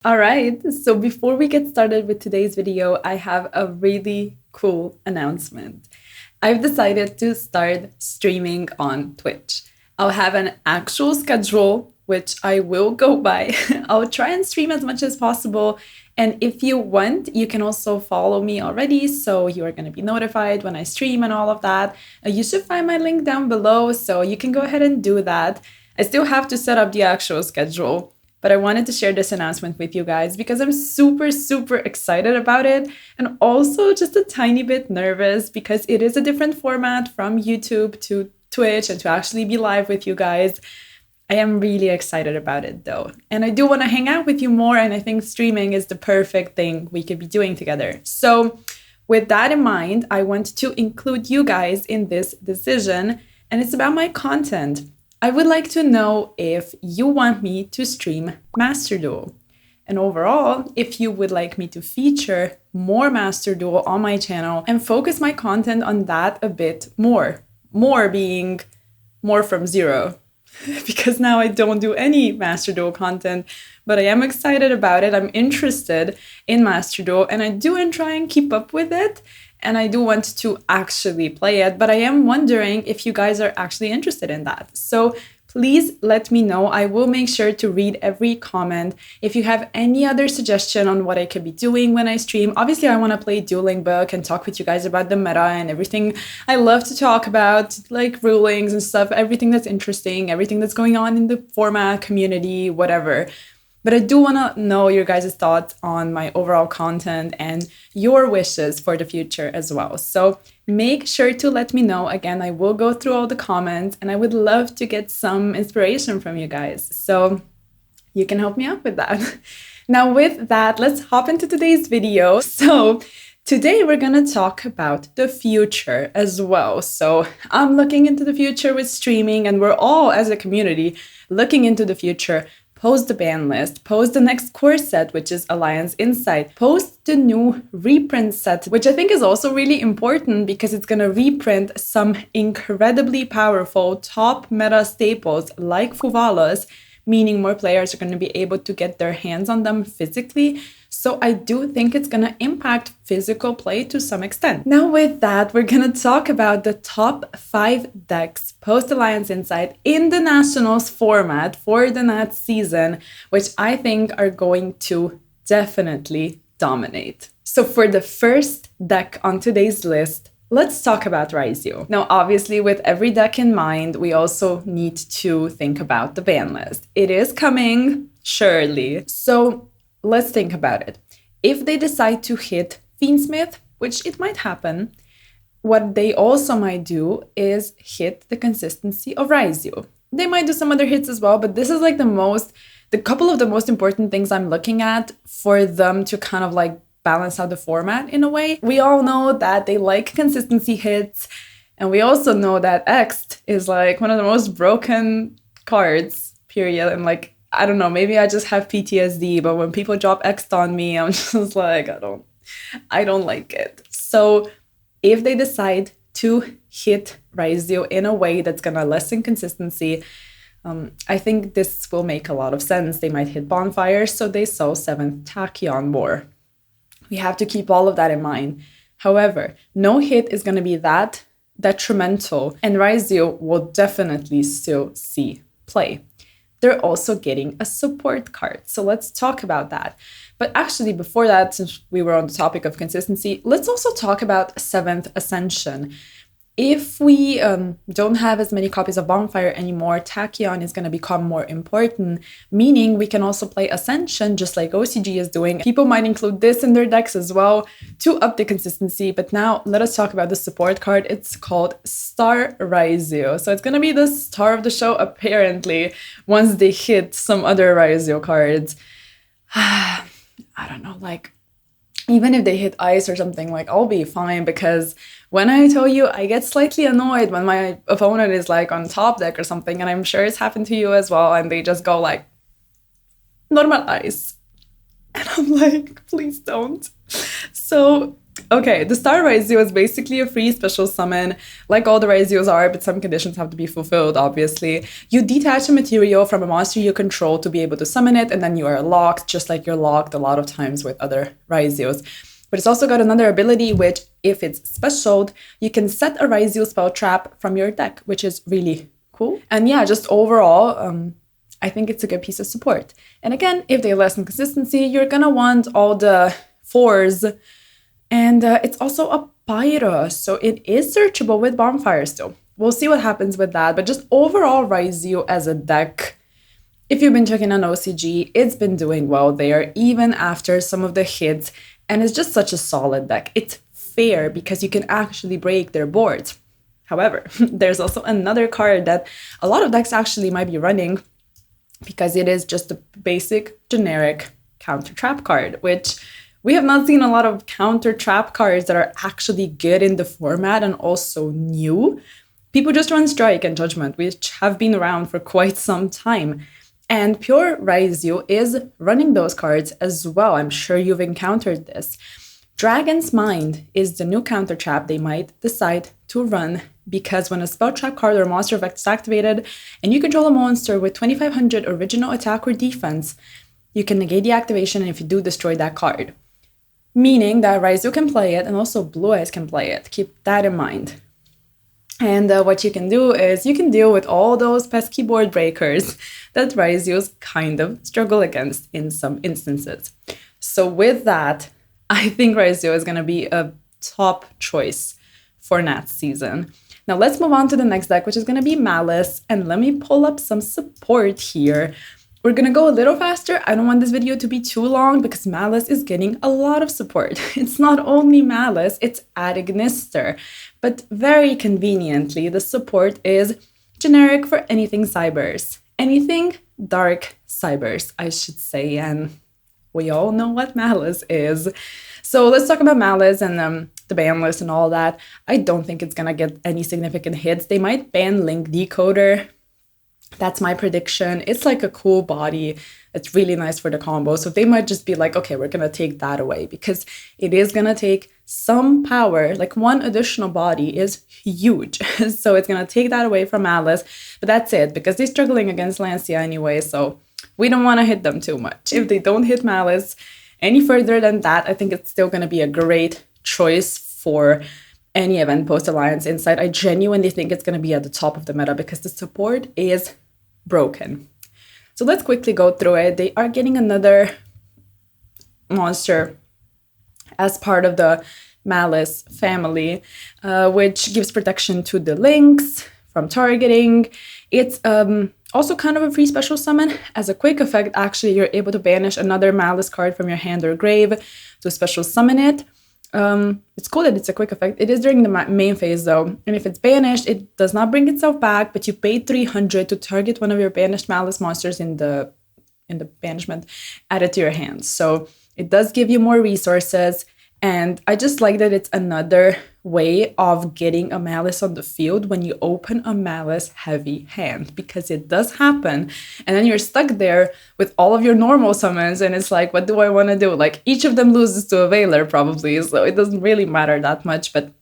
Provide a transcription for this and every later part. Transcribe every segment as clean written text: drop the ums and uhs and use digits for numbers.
All right, so before we get started with today's video, I have a really cool announcement. I've decided to start streaming on Twitch. I'll have an actual schedule, which I will go by. I'll try and stream as much as possible. And if you want, you can also follow me already. So you are going to be notified when I stream and all of that. You should find my link down below. So you can go ahead and do that. I still have to set up the actual schedule. But I wanted to share this announcement with you guys because I'm super, super excited about it. And also just a tiny bit nervous because it is a different format from YouTube to Twitch and to actually be live with you guys. I am really excited about it though. And I do want to hang out with you more. And I think streaming is the perfect thing we could be doing together. So with that in mind, I want to include you guys in this decision. And it's about my content. I would like to know if you want me to stream Master Duel. And overall, if you would like me to feature more Master Duel on my channel and focus my content on that a bit more. More being more from zero. Because now I don't do any Master Duel content, but I am excited about it. I'm interested in Master Duel and I do try and keep up with it. And I do want to actually play it, but I am wondering if you guys are actually interested in that. So please let me know. I will make sure to read every comment. If you have any other suggestion on what I could be doing when I stream, obviously I want to play Dueling Book and talk with you guys about the meta and everything I love to talk about, like rulings and stuff, everything that's interesting, everything that's going on in the format, community, whatever. But I do want to know your guys' thoughts on my overall content and your wishes for the future as well. So make sure to let me know. Again, I will go through all the comments and I would love to get some inspiration from you guys. So you can help me out with that. Now with that, let's hop into today's video. So today we're going to talk about the future as well. So I'm looking into the future with streaming and we're all as a community looking into the future. Post the ban list, post the next core set, which is Alliance Insight, post the new reprint set, which I think is also really important because it's going to reprint some incredibly powerful top meta staples like Fuvalas, meaning more players are going to be able to get their hands on them physically. So I do think it's going to impact physical play to some extent. Now with that, we're going to talk about the top 5 decks post-Alliance Insight in the Nationals format for the Nats season, which I think are going to definitely dominate. So for the first deck on today's list, let's talk about Raizio. Now, obviously, with every deck in mind, we also need to think about the ban list. It is coming, surely. So let's think about it. If they decide to hit Fiendsmith, which it might happen, what they also might do is hit the consistency of Raizio. They might do some other hits as well, but this is like the couple of the most important things I'm looking at for them to kind of like balance out the format in a way. We all know that they like consistency hits, and we also know that Ext is like one of the most broken cards, period. And like, I don't know, maybe I just have PTSD, but when people drop Ext on me, I'm just like, I don't like it. So if they decide to hit Raizio in a way that's gonna lessen consistency, I think this will make a lot of sense. They might hit Bonfire, so they saw 7th Tachyon more. We have to keep all of that in mind. However, no hit is going to be that detrimental, and Raizio will definitely still see play. They're also getting a support card, so let's talk about that. But actually, before that, since we were on the topic of consistency, let's also talk about 7th Ascension. If we don't have as many copies of Bonfire anymore, Tachyon is going to become more important, meaning we can also play Ascension just like OCG is doing. People might include this in their decks as well to up the consistency. But now let us talk about the support card. It's called Star Raizio. So it's going to be the star of the show, apparently, once they hit some other Raizio cards. I don't know, like, even if they hit ice or something, like, I'll be fine, because when I tell you, I get slightly annoyed when my opponent is like on top deck or something, and I'm sure it's happened to you as well, and they just go like, normal ice. And I'm like, please don't. So Okay, the Star Raizio is basically a free special summon, like all the Raizios are, but some conditions have to be fulfilled, obviously. You detach a material from a monster you control to be able to summon it, and then you are locked, just like you're locked a lot of times with other Raizios. But it's also got another ability, which, if it's specialed, you can set a Raizio spell trap from your deck, which is really cool. And yeah, just overall, I think it's a good piece of support. And again, if they lessen consistency, you're gonna want all the 4s. And it's also a Pyra, so it is searchable with Bonfire still. We'll see what happens with that, but just overall Raizio as a deck, if you've been checking on OCG, it's been doing well there, even after some of the hits, and it's just such a solid deck. It's fair because you can actually break their boards. However, there's also another card that a lot of decks actually might be running, because it is just a basic, generic counter trap card, which we have not seen a lot of counter trap cards that are actually good in the format and also new. People just run Strike and Judgment, which have been around for quite some time. And Pure Raizio is running those cards as well. I'm sure you've encountered this. Dragon's Mind is the new counter trap they might decide to run, because when a spell trap card or monster effect is activated and you control a monster with 2500 original attack or defense, you can negate the activation, and if you do, destroy that card. Meaning that Raizio can play it and also Blue Eyes can play it. Keep that in mind. And what you can do is you can deal with all those pesky board breakers that Raizios kind of struggle against in some instances. So with that, I think Raizio is going to be a top choice for Nats season. Now let's move on to the next deck, which is going to be Malice. And let me pull up some support here. We're going to go a little faster. I don't want this video to be too long because Malice is getting a lot of support. It's not only Malice, it's Adignister. But very conveniently, the support is generic for anything Cybers. Anything dark Cybers, I should say. And we all know what Malice is. So let's talk about Malice and the ban list and all that. I don't think it's going to get any significant hits. They might ban Link Decoder. That's my prediction. It's like a cool body. It's really nice for the combo. So they might just be like, okay, we're going to take that away, because it is going to take some power. Like one additional body is huge. So it's going to take that away from Malice. But that's it, because they're struggling against Lancia anyway. So we don't want to hit them too much. If they don't hit Malice any further than that, I think it's still going to be a great choice for any event post-Alliance Insight. I genuinely think it's going to be at the top of the meta because the support is broken. So let's quickly go through it. They are getting another monster as part of the Malice family, which gives protection to the links from targeting. It's also kind of a free special summon. As a quick effect, actually, you're able to banish another Malice card from your hand or grave to special summon it. It's cool that it's a quick effect. It is during the main phase though, and if it's banished, it does not bring itself back, but you pay 300 to target one of your banished Malice monsters in the banishment, add it to your hands. So it does give you more resources, and I just like that it's another way of getting a Malice on the field when you open a Malice heavy hand, because it does happen, and then you're stuck there with all of your normal summons, and it's like, what do I want to do? Like, each of them loses to a Veiler probably, so it doesn't really matter that much, but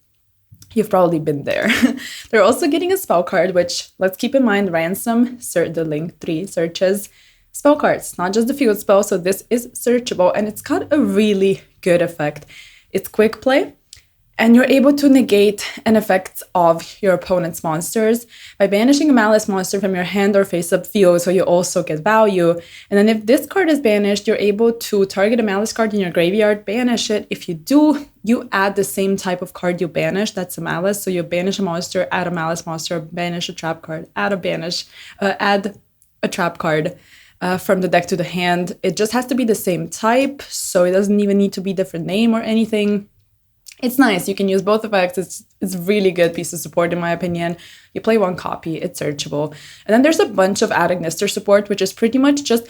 you've probably been there. They're also getting a spell card, which, let's keep in mind, Ransom, the Link 3 searches spell cards, not just the field spell, so this is searchable, and it's got a really good effect. It's quick play, and you're able to negate an effect of your opponent's monsters by banishing a Malice monster from your hand or face-up field, so you also get value. And then if this card is banished, you're able to target a Malice card in your graveyard, banish it. If you do, you add the same type of card you banish, that's a Malice. So you banish a monster, add a Malice monster, banish a trap card, add a trap card. From the deck to the hand. It just has to be the same type, so it doesn't even need to be different name or anything. It's nice. You can use both effects. It's really good piece of support in my opinion. You play one copy, it's searchable. And then there's a bunch of Adignister support, which is pretty much just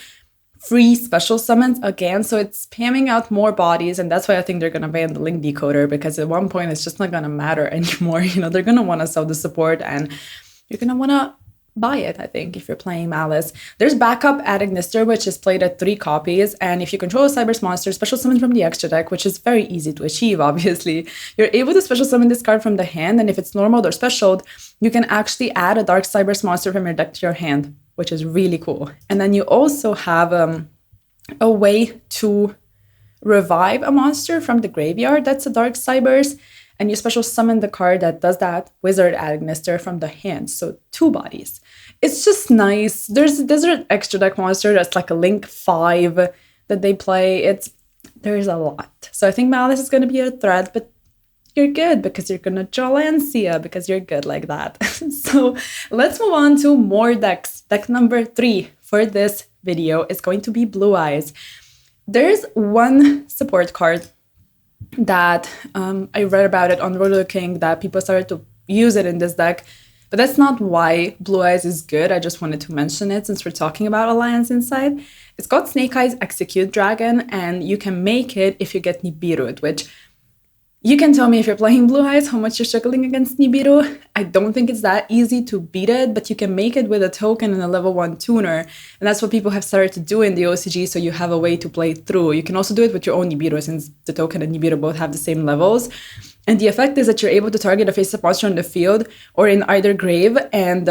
free special summons again. So it's spamming out more bodies, and that's why I think they're gonna ban the Link Decoder, because at one point it's just not gonna matter anymore. You know, they're gonna want to sell the support, and you're gonna want to buy it, I think, if you're playing Malice. There's backup at Ignister, which is played at 3 copies, and if you control a Cyberse monster, special summon from the extra deck, which is very easy to achieve, obviously, you're able to special summon this card from the hand, and if it's normal or special, you can actually add a Dark Cyberse monster from your deck to your hand, which is really cool. And then you also have a way to revive a monster from the graveyard that's a Dark Cyberse, and you special summon the card that does that Wizard at Ignister from the hand. So 2 bodies. It's just nice. There's an extra deck monster that's like a Link 5 that they play. There's a lot. So I think Malice is going to be a threat, but you're good because you're going to draw Lancia because you're good like that. So let's move on to more decks. Deck number 3 for this video is going to be Blue Eyes. There's one support card that I read about it on Roto King that people started to use it in this deck, but that's not why Blue Eyes is good. I just wanted to mention it since we're talking about Alliance Inside. It's got Snake Eyes Execute Dragon, and you can make it if you get Nibiru, which you can tell me if you're playing Blue Eyes how much you're struggling against Nibiru. I don't think it's that easy to beat it, but you can make it with a token and a level 1 tuner. And that's what people have started to do in the OCG, so you have a way to play through. You can also do it with your own Nibiru, since the token and Nibiru both have the same levels. And the effect is that you're able to target a face-up monster on the field or in either grave, and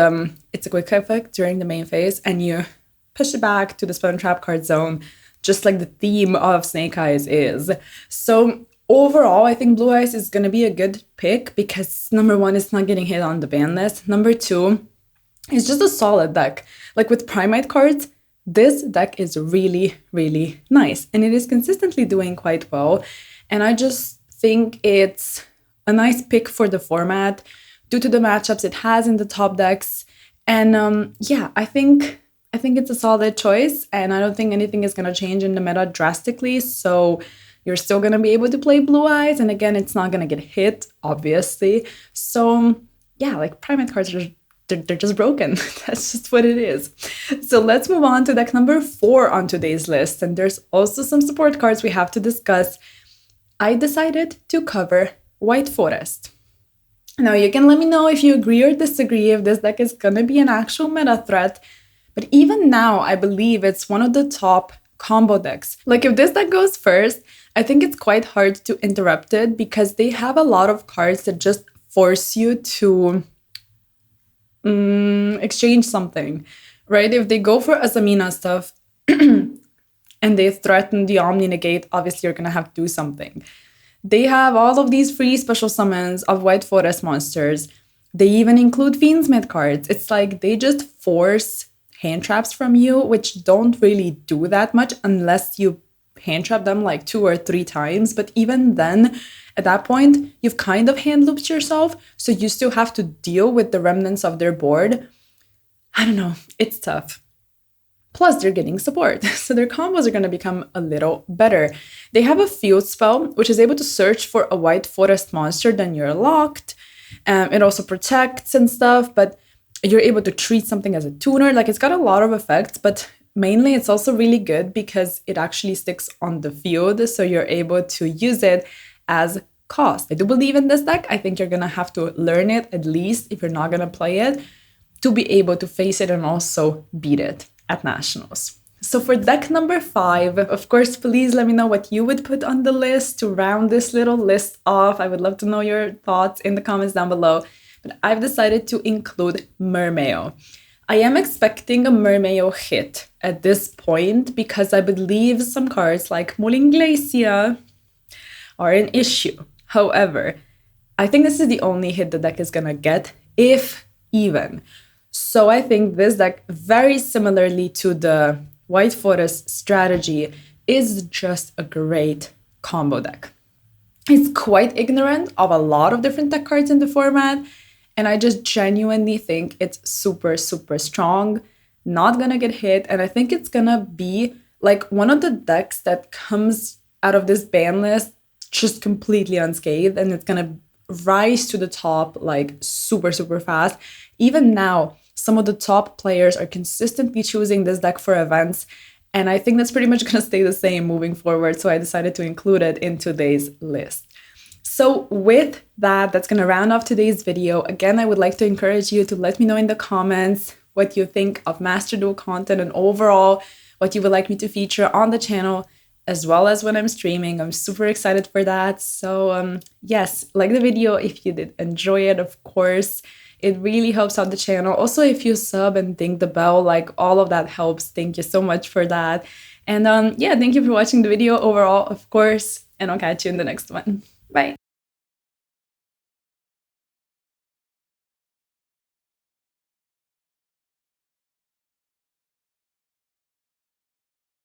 it's a quick effect during the main phase, and you push it back to the Spell and Trap card zone, just like the theme of Snake Eyes is. So overall, I think Blue Eyes is going to be a good pick because number 1, it's not getting hit on the ban list. Number 2, it's just a solid deck. Like with Primite cards, this deck is really, really nice. And it is consistently doing quite well. And I just think it's a nice pick for the format due to the matchups it has in the top decks. And yeah, I think it's a solid choice. And I don't think anything is going to change in the meta drastically. So you're still going to be able to play Blue Eyes. And again, it's not going to get hit, obviously. So yeah, like Primate cards are they're just broken. That's just what it is. So let's move on to deck number 4 on today's list. And there's also some support cards we have to discuss. I decided to cover White Forest. Now, you can let me know if you agree or disagree if this deck is going to be an actual meta threat. But even now, I believe it's one of the top combo decks. Like if this deck goes first, I think it's quite hard to interrupt it because they have a lot of cards that just force you to exchange something, right? If they go for Azamina stuff and they threaten the Omni Negate, obviously you're going to have to do something. They have all of these free special summons of White Forest monsters. They even include Fiendsmith cards. It's like they just force hand traps from you, which don't really do that much unless you hand trap them like 2 or 3 times. But even then, at that point, you've kind of hand looped yourself, so you still have to deal with the remnants of their board. I don't know, it's tough. Plus, they're getting support, so their combos are going to become a little better. They have a field spell, which is able to search for a White Forest monster, then you're locked. It also protects and stuff, but you're able to treat something as a tuner. Like, it's got a lot of effects, but mainly it's also really good because it actually sticks on the field, so you're able to use it as cost. I do believe in this deck. I think you're going to have to learn it, at least if you're not going to play it, to be able to face it and also beat it at Nationals. So for deck number 5, of course, please let me know what you would put on the list to round this little list off. I would love to know your thoughts in the comments down below. But I've decided to include Mermail. I am expecting a Mermail hit at this point because I believe some cards like Molinglacia are an issue. However, I think this is the only hit the deck is gonna get, if even. So I think this deck, very similarly to the White Forest strategy, is just a great combo deck. It's quite ignorant of a lot of different deck cards in the format, and I just genuinely think it's super, super strong, not gonna get hit, and I think it's gonna be like one of the decks that comes out of this ban list just completely unscathed, and it's gonna rise to the top like super, super fast. Even now, some of the top players are consistently choosing this deck for events, and I think that's pretty much gonna stay the same moving forward, so I decided to include it in today's list. So with that, that's gonna round off today's video. Again, I would like to encourage you to let me know in the comments what you think of Master Duo content and overall what you would like me to feature on the channel, as well as when I'm streaming. I'm super excited for that. So yes, like the video if you did enjoy it, of course. It really helps out the channel. Also, if you sub and ding the bell, like all of that helps. Thank you so much for that. And yeah, thank you for watching the video overall, of course. And I'll catch you in the next one. Bye.